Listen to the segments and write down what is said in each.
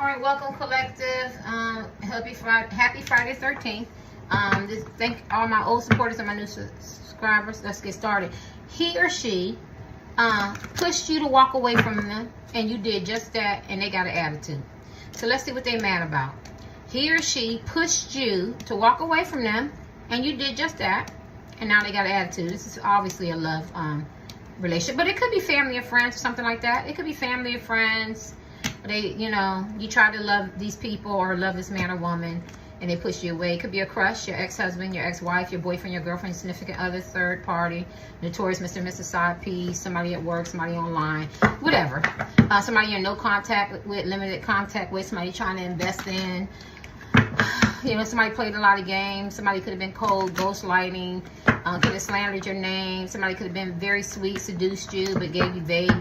All right, welcome, collective. Happy Friday 13th. Just thank all my old supporters and my new subscribers. Let's get started. He or she pushed you to walk away from them, and you did just that, and they got an attitude. So let's see what they mad about. He or she pushed you to walk away from them, and you did just that, and now they got an attitude. This is obviously a love relationship, but it could be family or friends or something like that. It could be family or friends. They, you try to love these people or love this man or woman, and they push you away. It could be a crush, your ex-husband, your ex-wife, your boyfriend, your girlfriend, your significant other, third party, notorious Mr. and Mrs. Side Piece, somebody at work, somebody online, whatever. Somebody you're in no contact with, limited contact with, somebody trying to invest in. Somebody played a lot of games. Somebody could have been cold, ghostlighting, could have slandered your name. Somebody could have been very sweet, seduced you, but gave you vague,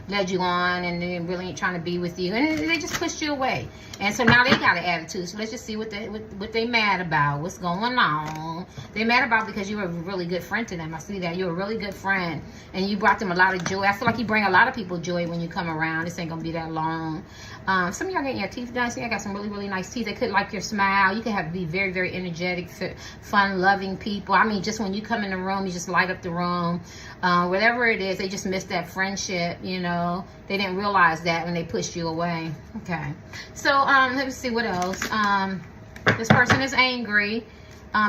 led you on, and they really ain't trying to be with you, and they just pushed you away. And so now they got an attitude. So let's just see what they mad about. What's going on? They mad about because you were a really good friend to them. I see that. You're a really good friend, and you brought them a lot of joy. I feel like you bring a lot of people joy when you come around. This ain't gonna be that long. Some of y'all getting your teeth done. See, I got some really, really nice teeth. They could like your smile. You could be very, very energetic, fun, loving people. I mean, just when you come in the room, you just light up the room. Whatever it is, they just missed that friendship, They didn't realize that when they pushed you away. Okay. So, let me see what else. This person is angry.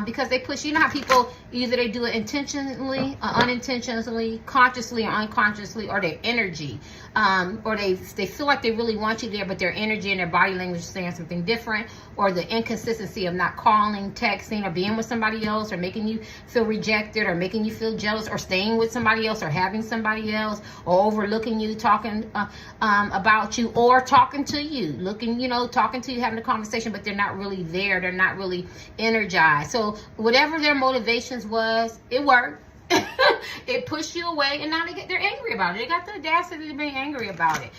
Because they push, you know how people, either they do it intentionally or unintentionally, consciously or unconsciously, or their energy. Or they feel like they really want you there, but their energy and their body language is saying something different, or the inconsistency of not calling, texting, or being with somebody else, or making you feel rejected, or making you feel jealous, or staying with somebody else, or having somebody else, or overlooking you, talking about you, or talking to you, talking to you, having a conversation, but they're not really there. They're not really energized. So whatever their motivations was, it worked. It pushed you away, and now they're angry about it. They got the audacity to be angry about it.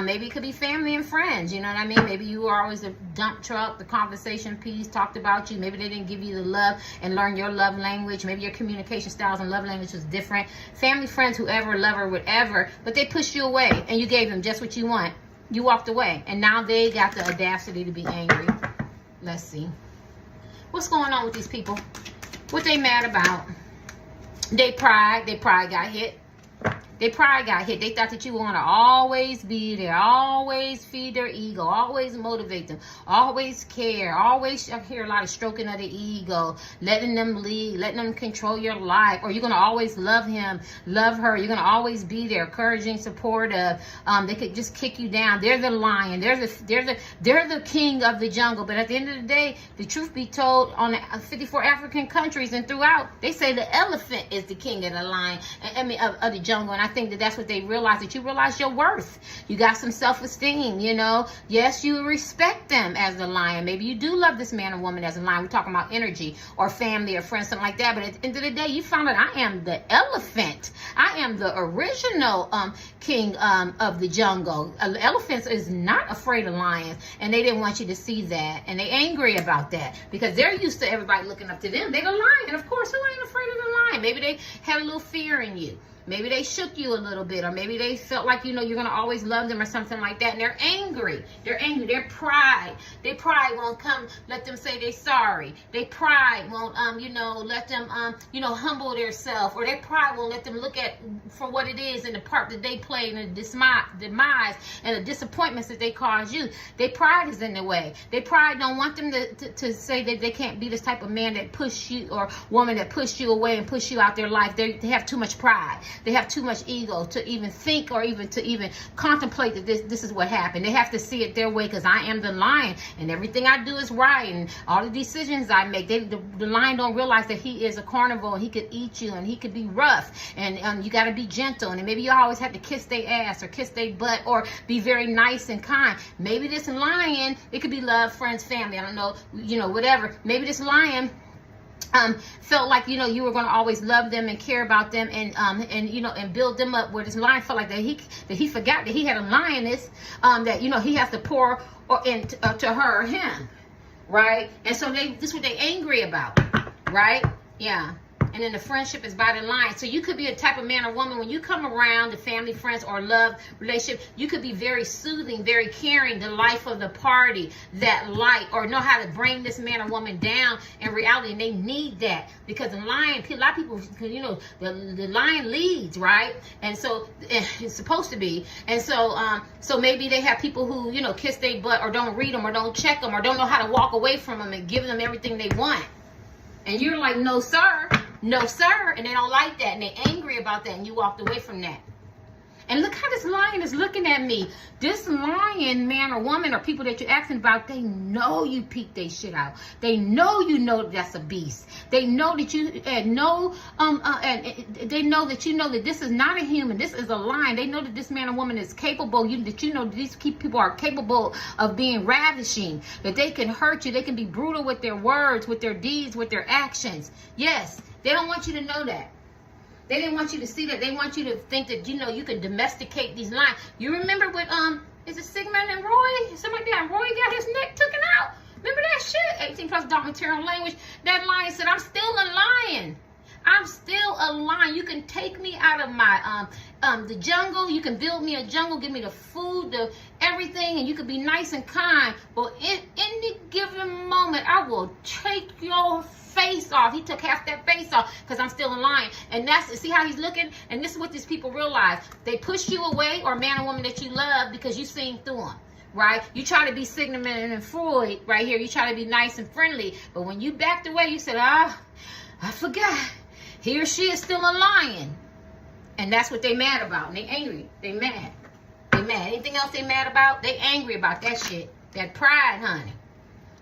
Maybe it could be family and friends, you know what I mean? Maybe you were always the dump truck, the conversation piece, talked about you. Maybe they didn't give you the love and learn your love language. Maybe your communication styles and love language was different. Family, friends, whoever, lover, whatever, but they pushed you away, and you gave them just what you want. You walked away, and now they got the audacity to be angry. Let's see. What's going on with these people? What they mad about? Their pride got hit. Their pride got hit. They thought that you want to always be there, always feed their ego, always motivate them, always care, always. I hear a lot of stroking of the ego, letting them lead, letting them control your life. Or you're going to always love him, love her. You're going to always be there, encouraging, supportive. They could just kick you down. They're the lion. They're the king of the jungle. But at the end of the day, the truth be told, on the 54 African countries and throughout, they say the elephant is the king of the lion. Of the jungle. And I think that's what they realize, that you realize your worth. You got some self-esteem, Yes, you respect them as the lion. Maybe you do love this man or woman as a lion. We're talking about energy or family or friends, something like that. But at the end of the day, you found out I am the elephant. I am the original king of the jungle. Elephants is not afraid of lions, and they didn't want you to see that. And they angry about that because they're used to everybody looking up to them. They're the lion. Of course, who ain't afraid of the lion? Maybe they had a little fear in you. Maybe they shook you a little bit, or maybe they felt like, you're going to always love them or something like that. And they're angry. They're angry. Their pride won't come, let them say they're sorry. Their pride won't, let them, humble themselves. Or their pride won't let them look at for what it is and the part that they play and the demise and the disappointments that they cause you. Their pride is in the way. Their pride don't want them to say that they can't be this type of man that push you, or woman that push you away and push you out their life. They have too much pride. They have too much ego to even think or even to contemplate that this is what happened. They have to see it their way, because I am the lion and everything I do is right, and all the decisions I make, the lion don't realize that he is a carnivore and he could eat you and he could be rough, and you got to be gentle, and maybe you always have to kiss their ass or kiss their butt or be very nice and kind. Maybe this lion, it could be love, friends, family, I don't know, whatever. Maybe this lion felt like you were going to always love them and care about them and build them up, where this lion felt like that he forgot that he had a lioness that he has to pour to her or him, right? And so this is what they angry about, right? Yeah. and then the friendship is by the line. So you could be a type of man or woman, when you come around the family, friends, or love relationship, you could be very soothing, very caring, the life of the party, that light, or know how to bring this man or woman down in reality. And they need that, because the lion, a lot of people, you know, the lion leads, right? And so it's supposed to be. And so so maybe they have people who, you know, kiss their butt, or don't read them, or don't check them, or don't know how to walk away from them and give them everything they want. And you're like, no sir, no sir, and they don't like that, and they're angry about that, and you walked away from that. And look how this lion is looking at me. This lion, man or woman, or people that you're asking about, they know you peeped their shit out. They know you know that's a beast. They know that you know, and they know that you know that this is not a human. This is a lion. They know that this man or woman is capable. That you know that these people are capable of being ravishing. That they can hurt you. They can be brutal with their words, with their deeds, with their actions. Yes, they don't want you to know that. They didn't want you to see that. They want you to think that, you know, you can domesticate these lions. You remember with, is it Sigmund and Roy? Somebody like that. Roy got his neck taken out. Remember that shit? 18 plus dark material language. That lion said, I'm still a lion. I'm still a lion. You can take me out of my, the jungle. You can build me a jungle, give me the food, the everything, and you can be nice and kind. But in any given moment, I will take your face off. He took half that face off because I'm still a lion. And that's, see how he's looking? And this is what these people realize. They push you away, or man or woman that you love, because you seen through them, right? You try to be Sigmund and Freud right here. You try to be nice and friendly. But when you backed away, you said, I forgot. He or she is still a lion. And that's what they mad about. And they angry. They mad. They mad. Anything else they mad about? They angry about that shit. That pride, honey.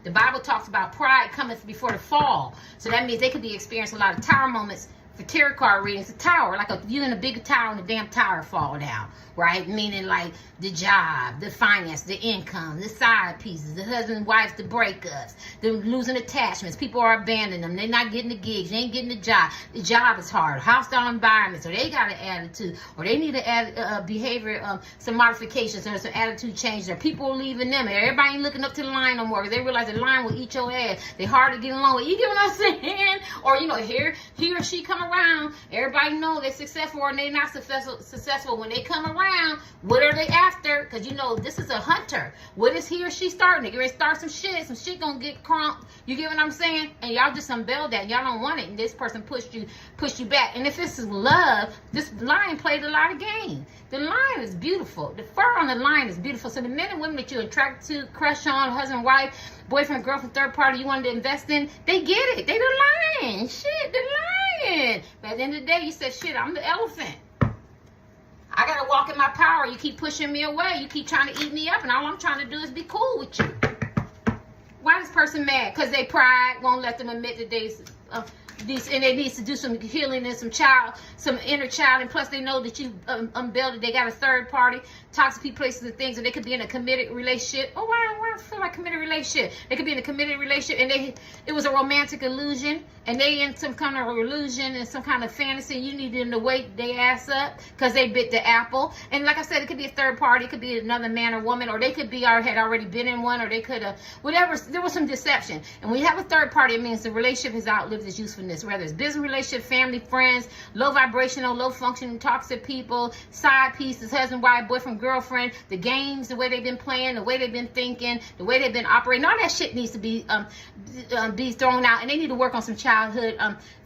The Bible talks about pride cometh before the fall. So that means they could be experiencing a lot of tower moments for tarot card readings. A tower, like you in a big tower and the damn tower fall down, right? Meaning like the job, the finance, the income, the side pieces, the husband and wife, the breakups, the losing attachments. People are abandoning them. They're not getting the gigs. They ain't getting the job. The job is hard. Hostile environments, or they got an attitude, or they need to add behavior, some modifications, or some attitude changes, or people are leaving them. Everybody ain't looking up to the lion no more, because they realize the lion will eat your ass. They hard to get along with. You get what I'm saying? Or, you know, here he or she come around, everybody know they're successful, or they're not successful. When they come around, what are they after? Because, you know, this is a hunter. What is he or she starting? They're going to start some shit gonna get crumped. You get what I'm saying? And y'all just unveiled that. Y'all don't want it, and this person pushed you back. And if this is love, this lion played a lot of games. The lion is beautiful. The fur on the lion is beautiful. So the men and women that you're attracted to, crush on, husband, wife, boyfriend, girlfriend, third party you wanted to invest in, they get it. They the lion. Shit, the lion. But at the end of the day, you said, shit, I'm the elephant. I gotta walk in my power. You keep pushing me away. You keep trying to eat me up, and all I'm trying to do is be cool with you. Why is this person mad? Because they pride won't let them admit that and they need to do some healing and some inner child, and plus they know that you unveiled it. They got a third party, toxic places and things, and they could be in a committed relationship. Oh, why I feel like committed relationship? They could be in a committed relationship, and it was a romantic illusion, and they in some kind of illusion and some kind of fantasy. You need them to wake their ass up because they bit the apple. And like I said, it could be a third party, it could be another man or woman, or they could be had already been in one, or they could have whatever. There was some deception. And when you have a third party, it means the relationship has outlived its usefulness. Whether it's business relationship, family, friends, low vibrational, low functioning, toxic people, side pieces, husband, wife, boyfriend, girlfriend, the games, the way they've been playing, the way they've been thinking, the way they've been operating, all that shit needs to be thrown out, and they need to work on some childhood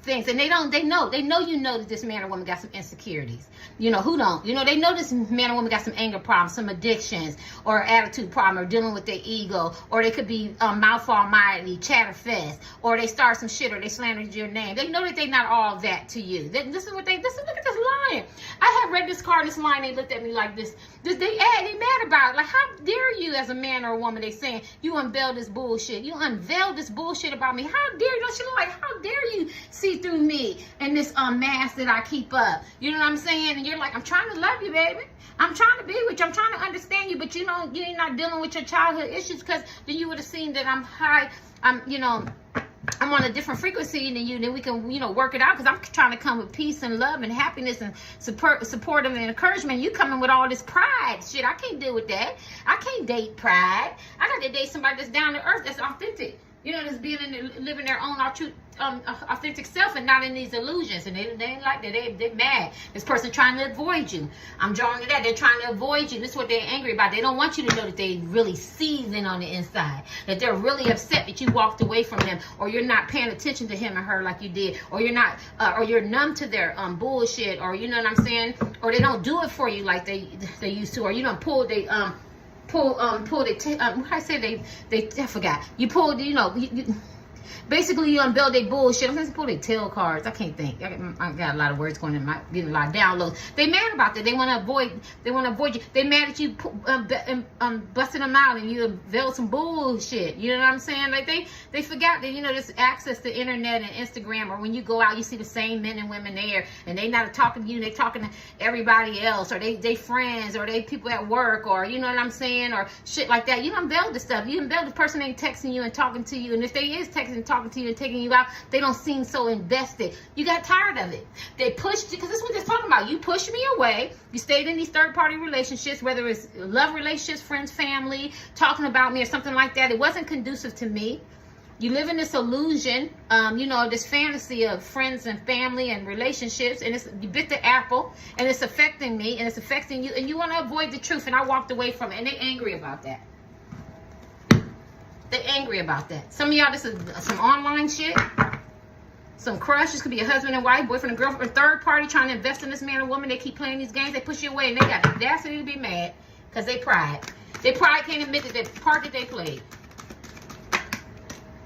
things. And they know you know that this man or woman got some insecurities. You know, who don't? You know, they know this man or woman got some anger problems, some addictions, or attitude problem, or dealing with their ego, or they could be mouth almighty, chatterfest, or they start some shit, or they slandered your name. They know that they're not all that to you. Look at this lion. I had read this card, and this lion, they looked at me like this. They mad about it. Like, how dare you as a man or a woman? They saying, you unveil this bullshit. You unveil this bullshit about me. How dare you? Don't you know, like, how dare you see through me and this mask that I keep up? You know what I'm saying? And you're like, I'm trying to love you, baby. I'm trying to be with you. I'm trying to understand you. But you know, you're not dealing with your childhood issues, because then you would have seen that I'm high. I'm on a different frequency than you, then we can, you know, work it out, because I'm trying to come with peace and love and happiness and support and encouragement. You coming with all this pride shit. I can't deal with that. I can't date pride. I got to date somebody that's down to earth, that's authentic. You know, just being living their own authentic self and not in these illusions. And they ain't like that. They're mad. This person trying to avoid you. I'm drawing to that. They're trying to avoid you. This is what they're angry about. They don't want you to know that they really seething on the inside. That they're really upset that you walked away from them, or you're not paying attention to him or her like you did, or you're not, or you're numb to their bullshit, or you know what I'm saying, or they don't do it for you like they used to, or you don't pull they I forgot. You pulled, you know, basically you unveil their bullshit. I'm going to pull their tail cards. I can't think. I got a lot of words going in my, getting a lot of downloads. They mad about that. They want to avoid you. They mad at you busting them out and you unveil some bullshit. You know what I'm saying? Like they forgot that, you know, this access to internet and Instagram, or when you go out, you see the same men and women there, and they not talking to you, they talking to everybody else, or they friends, or they people at work, or you know what I'm saying, or shit like that. You unveil the stuff. You unveil the person ain't texting you and talking to you, and if they is texting and talking to you and taking you out, they don't seem so invested. You got tired of it. They pushed you, because this is what they're talking about. You pushed me away. You stayed in these third-party relationships, whether it's love relationships, friends, family, talking about me or something like that. It wasn't conducive to me. You live in this illusion, you know, this fantasy of friends and family and relationships, and you bit the apple, and it's affecting me, and it's affecting you, and you want to avoid the truth, and I walked away from it, and they're angry about that. They're angry about that. Some of y'all, this is some online shit. Some crush. This could be a husband and wife, boyfriend and girlfriend, third party trying to invest in this man or woman. They keep playing these games. They push you away, and they got the audacity to be mad because they pride. They pride can't admit that the part that they played.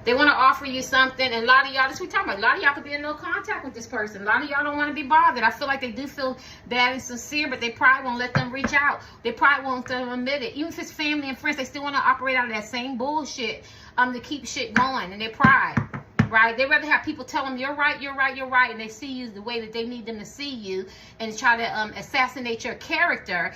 They want to offer you something, and a lot of y'all, this we talking about, a lot of y'all could be in no contact with this person. A lot of y'all don't want to be bothered. I feel like they do feel bad and sincere, but they probably won't let them reach out. They probably won't let them admit it. Even if it's family and friends, they still want to operate out of that same bullshit to keep shit going, and they pride, right? They rather have people tell them, you're right, you're right, you're right, and they see you the way that they need them to see you, and try to assassinate your character.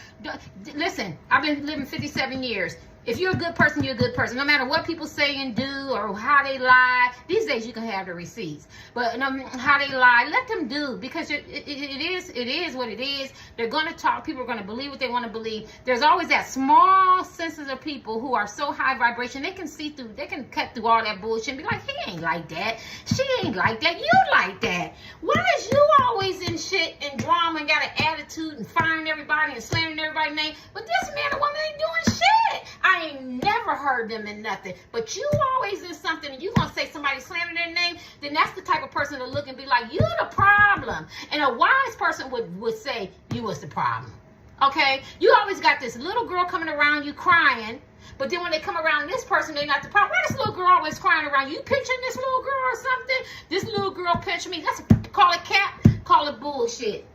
Listen, I've been living 57 years. If you're a good person, you're a good person. No matter what people say and do or how they lie. These days you can have the receipts. But how they lie, let them do. Because it is what it is. They're going to talk. People are going to believe what they want to believe. There's always that small senses of people who are so high vibration. They can see through, they can cut through all that bullshit and be like, he ain't like that. She ain't like that. You like that. Why is you always in shit and drama and got an attitude and firing everybody and slamming everybody's name? But this man or woman ain't doing shit. I ain't never heard them in nothing, but you always in something, and you gonna say somebody slamming their name, then that's the type of person to look and be like, you the problem. And a wise person would say, you was the problem. Okay? You always got this little girl coming around you crying, but then when they come around this person, they're not the problem. Why this little girl always crying around you? Pinching this little girl or something? This little girl pinching me. Call it cap, call it bullshit.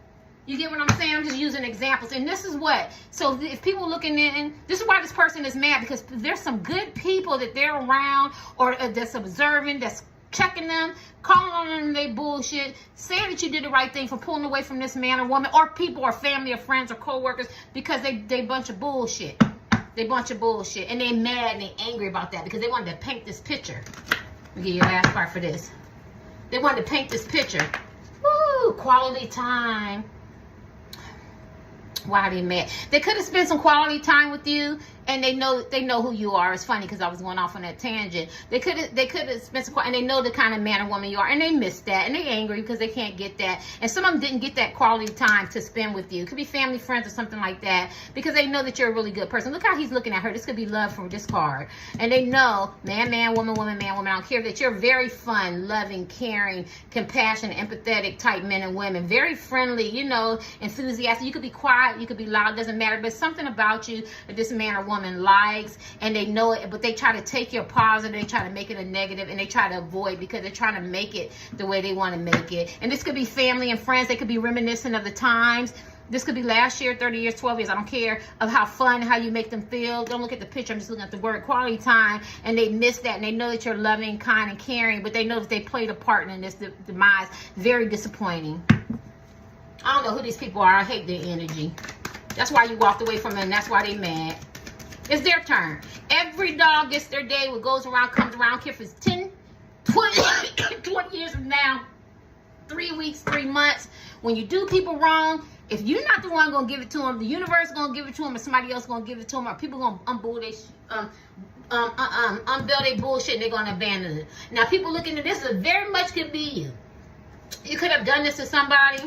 You get what I'm saying? I'm just using examples. And this is what. So if people looking in, this is why this person is mad, because there's some good people that they're around or that's observing, that's checking them, calling on them they bullshit, saying that you did the right thing for pulling away from this man or woman, or people or family or friends or co-workers, because they bunch of bullshit. They bunch of bullshit. And they mad and they angry about that because they wanted to paint this picture. Let me give you the last part for this. They wanted to paint this picture. Woo, quality time. Why are they mad? They could have spent some quality time with you, and they know who you are. It's funny because I was going off on that tangent. They could have spent some, and they know the kind of man or woman you are, and they miss that, and they angry because they can't get that. And some of them didn't get that quality time to spend with you. It could be family, friends, or something like that, because they know that you're a really good person. Look how he's looking at her. This could be love from this card, and they know man, woman, woman, man, woman. I don't care that you're very fun, loving, caring, compassionate, empathetic type men and women. Very friendly, you know, enthusiastic. You could be quiet, you could be loud, doesn't matter. But something about you that this man or woman likes, and they know it, but they try to take your positive, they try to make it a negative, and they try to avoid because they're trying to make it the way they want to make it. And this could be family and friends. They could be reminiscent of the times. This could be last year, 30 years, 12 years, I don't care, of how fun, how you make them feel. Don't look at the picture, I'm just looking at the word quality time, and they miss that, and they know that you're loving, kind, and caring, but they know that they played a part in this demise. Very disappointing. I don't know who these people are. I hate their energy. That's why you walked away from them, and that's why they mad. It's their turn. Every dog gets their day. What goes around comes around. I don't care if it's 10, 20 years from now, 3 weeks, 3 months. When you do people wrong, if you're not the one going to give it to them, the universe is going to give it to them, or somebody else going to give it to them, or people going to unveil their bullshit and they're going to abandon it. Now, people looking at this, very much could be you. You could have done this to somebody,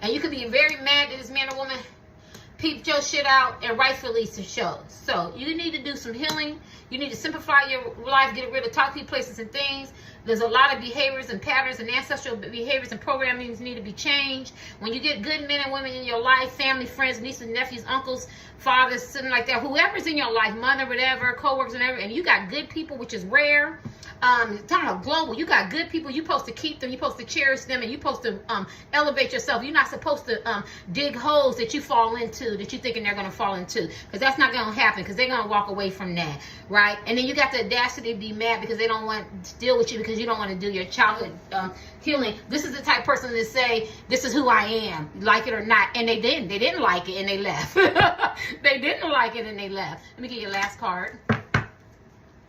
and you could be very mad that this man or woman peeped your shit out, and rightfully so. So you need to do some healing. You need to simplify your life, get rid of toxic places and things. There's a lot of behaviors and patterns and ancestral behaviors and programming need to be changed. When you get good men and women in your life, family, friends, nieces, nephews, uncles, fathers, something like that, whoever's in your life, mother, whatever, co-workers, whatever, and you got good people, which is rare. Talking about global, you got good people, you're supposed to keep them, you're supposed to cherish them, and you're supposed to elevate yourself. You're not supposed to dig holes that you fall into, that you thinking they're going to fall into, because that's not going to happen, because they're going to walk away from that, right? And then you got the audacity to be mad because they don't want to deal with you, because you don't want to do your childhood healing. This is the type of person to say, this is who I am, like it or not, and they didn't like it, and they left. They didn't like it, and they left. Let me get your last card.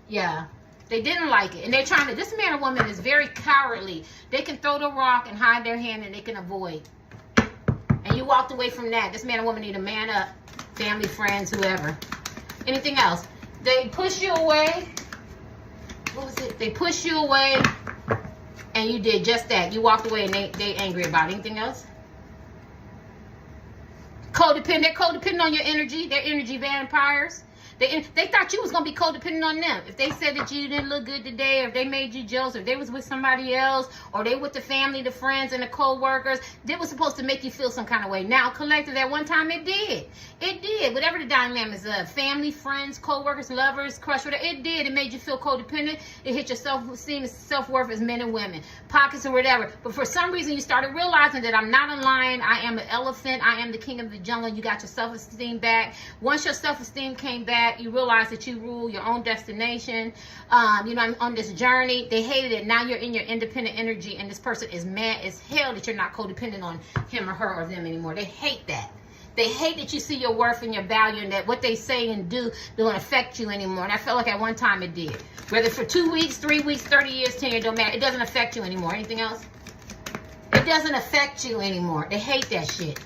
Yeah. They didn't like it. And they're trying to, this man or woman is very cowardly. They can throw the rock and hide their hand and they can avoid. And you walked away from that. This man or woman need to man up. Family, friends, whoever. Anything else? They push you away. What was it? They push you away and you did just that. You walked away and they angry about it. Anything else? Codependent. They're codependent on your energy. They're energy vampires. They thought you was going to be codependent on them. If they said that you didn't look good today, or if they made you jealous, or if they was with somebody else, or they with the family, the friends, and the co-workers, they was supposed to make you feel some kind of way. Now, collective, at one time, it did. It did. Whatever the dynamics of family, friends, co-workers, lovers, crush, whatever, it did. It made you feel codependent. It hit your self-esteem and self-worth as men and women, pockets or whatever. But for some reason, you started realizing that I'm not a lion. I am an elephant. I am the king of the jungle. You got your self-esteem back. Once your self-esteem came back, you realize that you rule your own destination. I'm on this journey. They hated it. Now you're in your independent energy, and this person is mad as hell that you're not codependent on him or her or them anymore. They hate that. They hate that you see your worth and your value, and that what they say and do don't affect you anymore. And I felt like at one time it did. Whether for 2 weeks, 3 weeks, 30 years, 10 years, don't matter. It doesn't affect you anymore. Anything else? It doesn't affect you anymore. They hate that shit.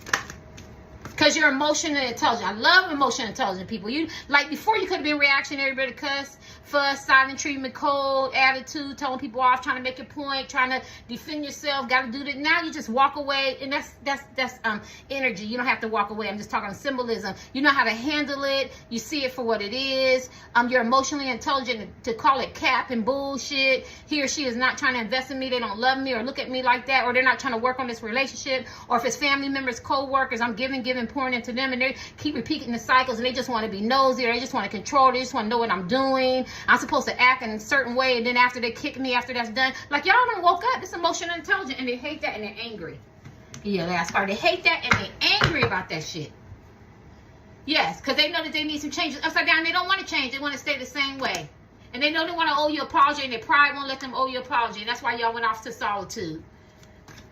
Because you're emotionally intelligent. I love emotionally intelligent people. You, like, before you could have been reactionary, but cuss, fuss, silent treatment, cold attitude, telling people off, trying to make your point, trying to defend yourself, got to do that. Now you just walk away, and that's energy. You don't have to walk away. I'm just talking symbolism. You know how to handle it. You see it for what it is. You're emotionally intelligent to call it cap and bullshit. He or she is not trying to invest in me. They don't love me or look at me like that, or they're not trying to work on this relationship. Or if it's family members, co-workers, I'm giving, pouring into them, and they keep repeating the cycles, and they just want to be nosy, or they just want to control, they just want to know what I'm doing. I'm supposed to act in a certain way, and then after they kick me, after that's done, like, y'all don't woke up. It's emotional intelligent, and they hate that, and they're angry. Yeah, last part. They hate that, and they're angry about that shit. Yes, because they know that they need some changes upside down. They don't want to change. They want to stay the same way, and they know they want to owe you apology, and their pride won't let them owe you apology, and that's why y'all went off to solitude.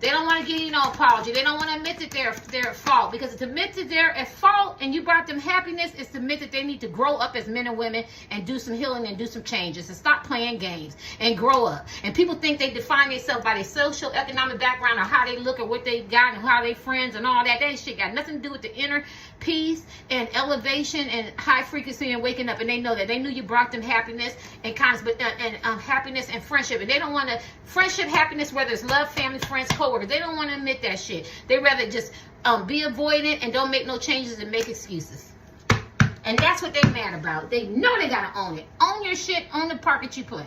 They don't want to give you no apology. They don't want to admit that they're at fault. Because to admit that they're at fault and you brought them happiness is to admit that they need to grow up as men and women and do some healing and do some changes and stop playing games and grow up. And people think they define themselves by their social, economic background or how they look or what they got and how they friends and all that. That shit got nothing to do with the inner peace and elevation and high frequency and waking up. And they know that. They knew you brought them happiness and kindness, but happiness and friendship. And they don't want to friendship, happiness, whether it's love, family, friends, co-workers. They don't want to admit that shit. They rather just be avoidant and don't make no changes and make excuses. And that's what they mad about. They know they gotta own it. Own your shit. Own the part that you play.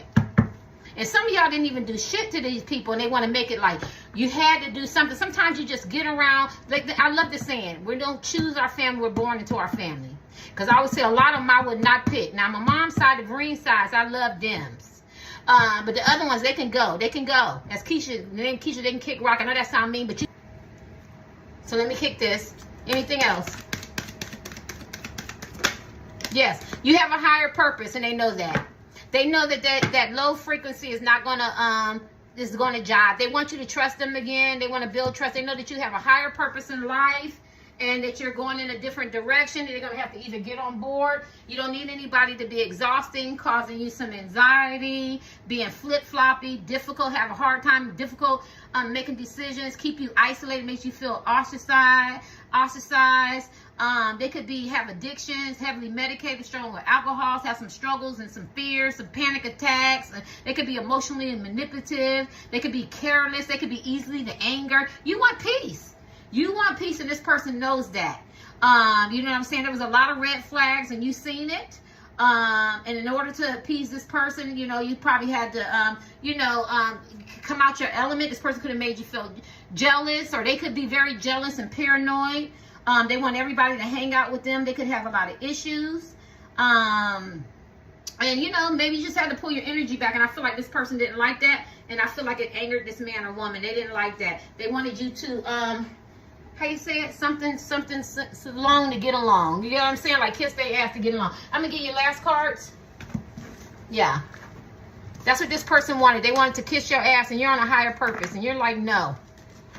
And some of y'all didn't even do shit to these people, and they want to make it like you had to do something. Sometimes you just get around. Like I love the saying, we don't choose our family, we're born into our family. Because I would say a lot of them I would not pick. Now my mom's side, the green sides, I love them. But the other ones, they can go. They can go. As Keisha, the name Keisha, they can kick rock. I know that sounds mean, but you. So let me kick this. Anything else? Yes, you have a higher purpose, and they know that. They know that low frequency is not gonna jive. They want you to trust them again. They want to build trust. They know that you have a higher purpose in life, and that you're going in a different direction. They're going to have to either get on board. You don't need anybody to be exhausting, causing you some anxiety, being flip-floppy, difficult, have a hard time, difficult making decisions, keep you isolated, makes you feel ostracized. ostracized. They could have addictions, heavily medicated, struggling with alcohol, have some struggles and some fears, some panic attacks. They could be emotionally manipulative. They could be careless. They could be easily to anger. You want peace. You want peace, and this person knows that. You know what I'm saying? There was a lot of red flags, and you seen it. And in order to appease this person, you know, you probably had to, come out your element. This person could have made you feel jealous, or they could be very jealous and paranoid. They want everybody to hang out with them. They could have a lot of issues. And, you know, maybe you just had to pull your energy back. And I feel like this person didn't like that. And I feel like it angered this man or woman. They didn't like that. They wanted you to, how you say it? Something so long to get along. You know what I'm saying? Like kiss their ass to get along. I'm going to give you last cards. Yeah. That's what this person wanted. They wanted to kiss your ass, and you're on a higher purpose. And you're like, no.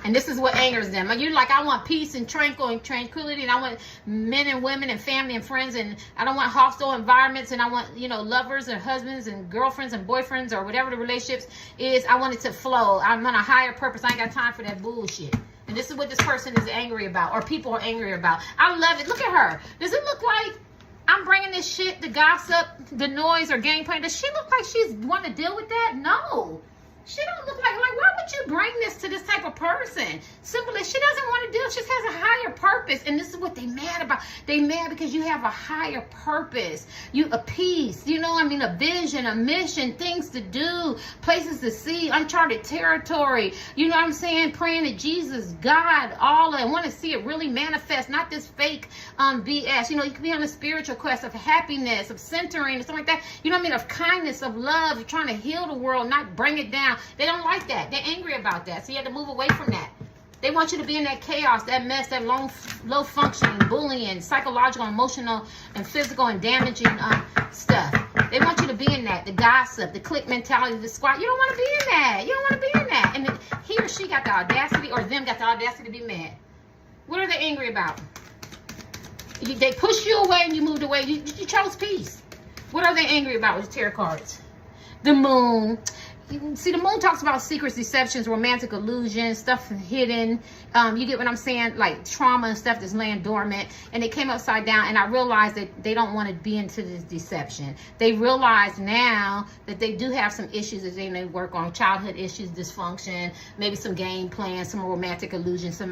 And this is what angers them. You're like, I want peace and tranquility, and I want men and women and family and friends, and I don't want hostile environments, and I want, you know, lovers and husbands and girlfriends and boyfriends or whatever the relationships is. I want it to flow. I'm on a higher purpose. I ain't got time for that bullshit. And this is what this person is angry about, or people are angry about. I love it. Look at her. Does it look like I'm bringing this shit, the gossip, the noise, or game plan? Does she look like she's want to deal with that? No. She don't look like why would you bring this to this type of person? Simply, she doesn't want to do it. She has a higher purpose. And this is what they mad about. They mad because you have a higher purpose. A peace, you know, I mean, a vision, a mission, things to do, places to see, uncharted territory. You know what I'm saying? Praying to Jesus, God, all I want to see it really manifest, not this fake BS. You know, you can be on a spiritual quest of happiness, of centering, and stuff like that. You know what I mean? Of kindness, of love, of trying to heal the world, not bring it down. They don't like that. They're angry about that. So you have to move away from that. They want you to be in that chaos, that mess, that low functioning, bullying, psychological, emotional, and physical and damaging stuff. They want you to be in that, the gossip, the clique mentality, the squad. You don't want to be in that. You don't want to be in that. And he or she got the audacity, or them got the audacity to be mad. What are they angry about? They pushed you away and you moved away. You chose peace. What are they angry about with the tarot cards? The moon. See, the moon talks about secrets, deceptions, romantic illusions, stuff hidden. You get what I'm saying? Like trauma and stuff that's laying dormant. And it came upside down, and I realized that they don't want to be into this deception. They realize now that they do have some issues that they need to work on. Childhood issues, dysfunction, maybe some game plans, some romantic illusions,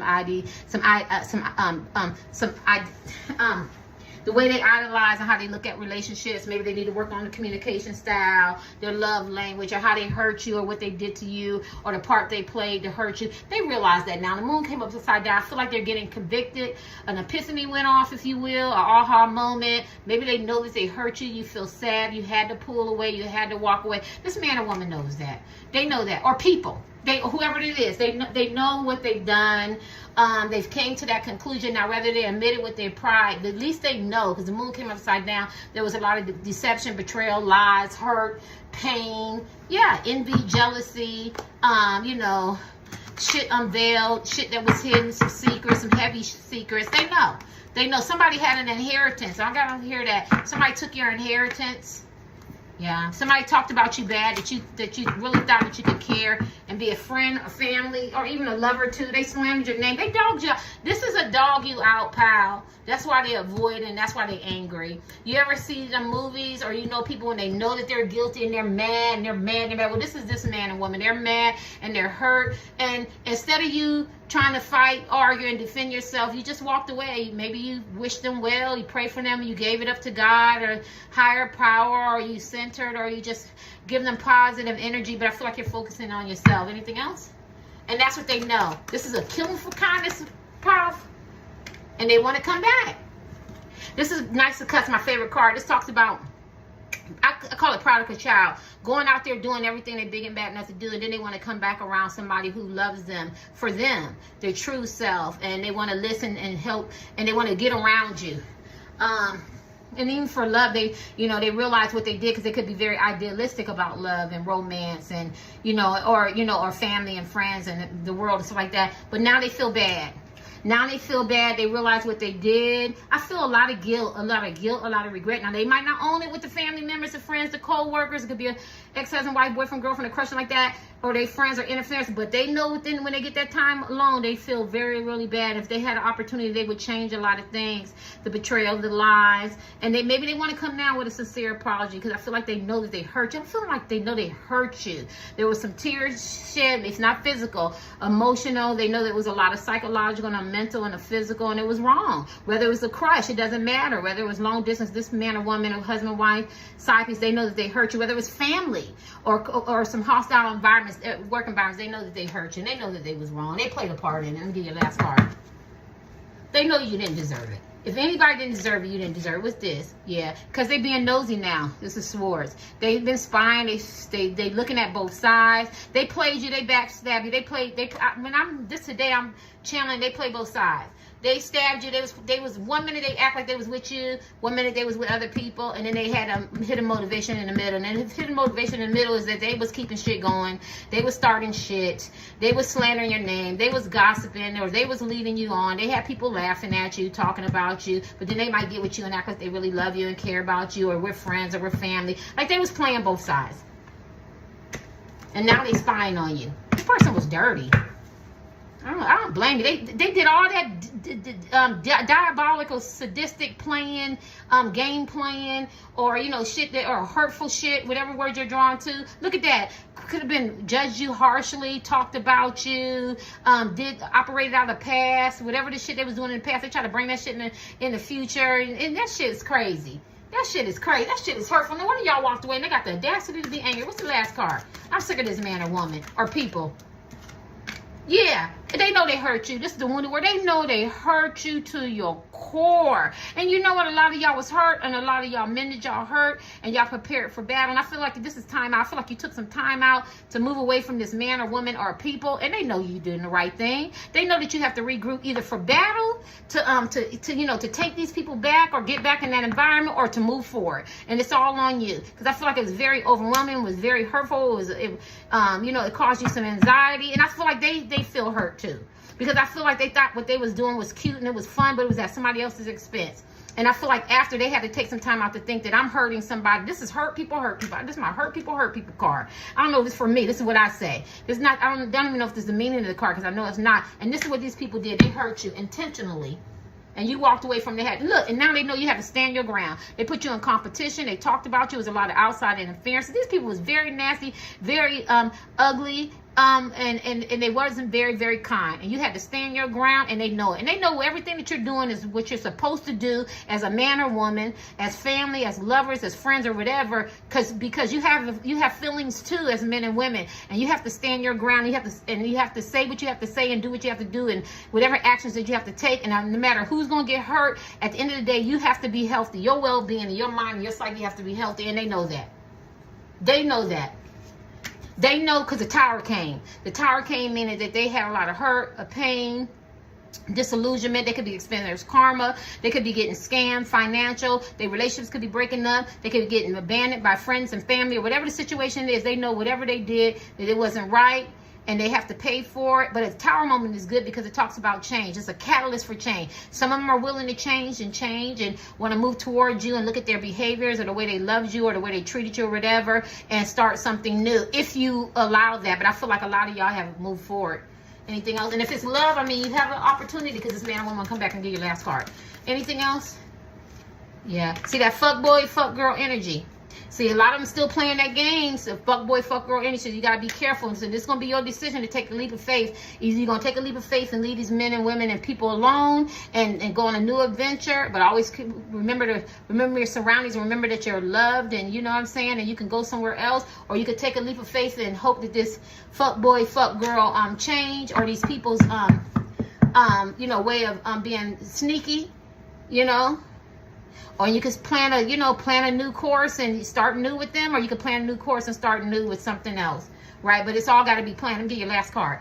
the way they idolize and how they look at relationships. Maybe they need to work on the communication style, their love language, or how they hurt you, or what they did to you, or the part they played to hurt you. They realize that now. The moon came up upside down. I feel like they're getting convicted. An epiphany went off, if you will, an aha moment. Maybe they know that they hurt you. You feel sad. You had to pull away. You had to walk away. This man or woman knows that. They know that. Or people. Whoever it is, they know what they've done. They've came to that conclusion. Now, whether they admit it with their pride, at least they know, because the moon came upside down. There was a lot of deception, betrayal, lies, hurt, pain. Yeah, envy, jealousy, you know, shit unveiled, shit that was hidden, some secrets, some heavy secrets. They know. They know somebody had an inheritance. I got to hear that. Somebody took your inheritance. Yeah, somebody talked about you bad, that you really thought that you could care and be a friend, a family, or even a lover too. They slammed your name. They dogged you out. This is a dog you out, pal. That's why they avoid, and that's why they angry. You ever see the movies, or you know people when they know that they're guilty and they're mad and they're mad and they're mad? Well, this is this man and woman. They're mad and they're hurt. And instead of you trying to fight, argue, and defend yourself, you just walked away. Maybe you wished them well, you prayed for them, you gave it up to God or higher power, or you centered, or you just give them positive energy. But I feel like you're focusing on yourself. Anything else? And that's what they know. This is a killing for kindness path, and they want to come back. This is nice to cut. My favorite card. This talks about, I call it prodigal child, going out there doing everything they're big and bad enough to do, and then they want to come back around somebody who loves them for them, their true self, and they want to listen and help, and they want to get around you. And even for love, they realize what they did, because they could be very idealistic about love and romance, and or family and friends and the world and stuff like that. But now they feel bad. Now they feel bad. They realize what they did. I feel a lot of guilt, a lot of regret. Now they might not own it with the family members, the friends, the co-workers. It could be an ex-husband, wife, boyfriend, girlfriend, a crush like that, or their friends or interference. But they know within when they get that time alone, they feel very, really bad. If they had an opportunity, they would change a lot of things. The betrayal, the lies, and maybe they want to come down with a sincere apology, because I feel like they know that they hurt you. I feel like they know they hurt you. There was some tears shed. It's not physical, emotional. They know there was a lot of psychological and a mental and a physical, and it was wrong. Whether it was a crush, it doesn't matter. Whether it was long distance, this man or woman, or husband, wife, side piece, they know that they hurt you. Whether it was family or some hostile environments, work environments, they know that they hurt you, and they know that they was wrong. They played a part in it. Let me give you the last card. They know you didn't deserve it. If anybody didn't deserve it, you didn't deserve it. What's this? Yeah, because they being nosy now. This is swords. They've been spying. They looking at both sides. They played you. They backstabbed you. Today I'm channeling. They play both sides. They stabbed you. They was 1 minute they act like they was with you. 1 minute they was with other people, and then they had a hidden motivation in the middle. And then hidden motivation in the middle is that they was keeping shit going. They was starting shit. They was slandering your name. They was gossiping, or they was leading you on. They had people laughing at you, talking about you. But then they might get with you and act like they really love you and care about you, or we're friends, or we're family. Like they was playing both sides. And now they spying on you. This person was dirty. I don't blame you. They did all that diabolical, sadistic playing, game playing, or shit or hurtful shit, whatever word you're drawn to. Look at that. Could have been judged you harshly, talked about you, operated out of the past, whatever the shit they was doing in the past. They try to bring that shit in the future, and that shit is crazy. That shit is crazy. That shit is hurtful. No wonder y'all walked away and they got the audacity to be angry. What's the last card? I'm sick of this man or woman or people. Yeah, they know they hurt you. This is the one where they know they hurt you to your core. And you know what? A lot of y'all was hurt, and a lot of y'all mended y'all hurt, and y'all prepared for battle. And I feel like this is time out. I feel like you took some time out to move away from this man or woman or people, and they know you doing the right thing. They know that you have to regroup either for battle, to take these people back or get back in that environment, or to move forward. And it's all on you, because I feel like it was very overwhelming. It was very hurtful. It caused you some anxiety, and I feel like they feel hurt too, because I feel like they thought what they was doing was cute and it was fun, but it was at somebody else's expense. And I feel like after they had to take some time out to think that I'm hurting somebody. This is hurt people. This is my hurt people card. I don't know if it's for me. This is what I say. It's not. I don't even know if this is the meaning of the card, because I know it's not. And this is what these people did. They hurt you intentionally. And you walked away from the head. Look, and now they know you have to stand your ground. They put you in competition. They talked about you. There was a lot of outside interference. These people was very nasty, very ugly, and they wasn't very, very kind. And you had to stand your ground, and they know it. And they know everything that you're doing is what you're supposed to do as a man or woman, as family, as lovers, as friends, or whatever. Because you have feelings too, as men and women, and you have to stand your ground. You have to say what you have to say and do what you have to do, and whatever actions that you have to take. And no matter who's going to get hurt, at the end of the day, you have to be healthy. Your well-being and your mind and your psyche have to be healthy, and they know that. They know that. They know, because the tower came. The tower came meaning that they had a lot of hurt, a pain, disillusionment. They could be experiencing karma. They could be getting scammed, financial. Their relationships could be breaking up. They could be getting abandoned by friends and family, or whatever the situation is. They know whatever they did, that it wasn't right, and they have to pay for it. But a tower moment is good because it talks about change. It's a catalyst for change. Some of them are willing to change and want to move towards you and look at their behaviors, or the way they loved you, or the way they treated you, or whatever, and start something new if you allow that. But I feel like a lot of y'all have moved forward. Anything else? And if it's love, I mean, you have an opportunity, because this man and woman come back and give you your last card. Anything else? Yeah. See that fuck boy, fuck girl energy. See, a lot of them still playing that game. So fuck boy, fuck girl energy. So you got to be careful. And so this is going to be your decision to take a leap of faith. Either you're going to take a leap of faith and leave these men and women and people alone and go on a new adventure. But always remember your surroundings. Remember that you're loved, and you know what I'm saying? And you can go somewhere else. Or you could take a leap of faith and hope that this fuck boy, fuck girl change, or these people's way of being sneaky, Or you could plan a new course and start new with them, or you could plan a new course and start new with something else, right? But it's all got to be planned. Let me get your last card.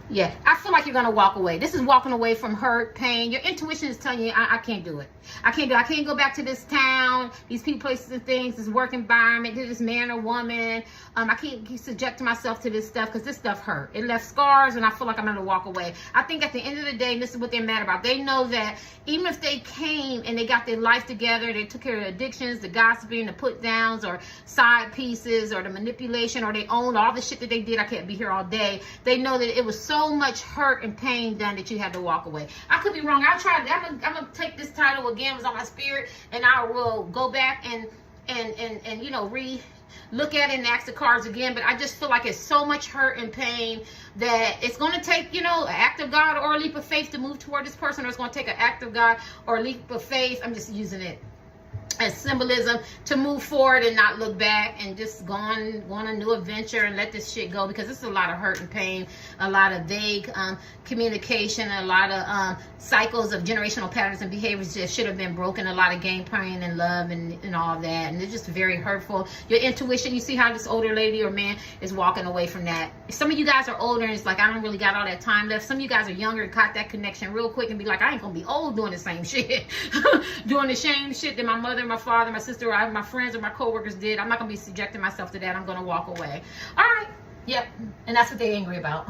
Yeah, I feel like you're gonna walk away. This is walking away from hurt, pain. Your intuition is telling you, I can't do it. I can't do it. I can't go back to this town, these people, places, and things, this work environment, this man or woman. I can't subject myself to this stuff because this stuff hurt. It left scars, and I feel like I'm gonna walk away. I think at the end of the day, this is what they're mad about. They know that even if they came and they got their life together, they took care of the addictions, the gossiping, the put downs, or side pieces, or the manipulation, or they owned all the shit that they did. I can't be here all day. They know that it was so much hurt and pain done that you had to walk away. I could be wrong. I'll try. I'm gonna take this title again. It was on my spirit, and I will go back and you know, look at it and ask the cards again. But I just feel like it's so much hurt and pain that it's going to take, you know, an act of God or a leap of faith to move toward this person, or it's going to take an act of God or a leap of faith. I'm just using it as symbolism to move forward and not look back and just go on a new adventure and let this shit go, because it's a lot of hurt and pain, a lot of vague communication, a lot of cycles of generational patterns and behaviors that should have been broken, a lot of game playing and love and all that, and it's just very hurtful. Your intuition, you see how this older lady or man is walking away from that. Some of you guys are older and it's like, I don't really got all that time left. Some of you guys are younger and caught that connection real quick and be like, I ain't gonna be old doing the same shit doing the same shit that my mother, my father, my sister, or my friends or my coworkers did. I'm not gonna be subjecting myself to that. I'm gonna walk away. All right. Yep. And that's what they're angry about.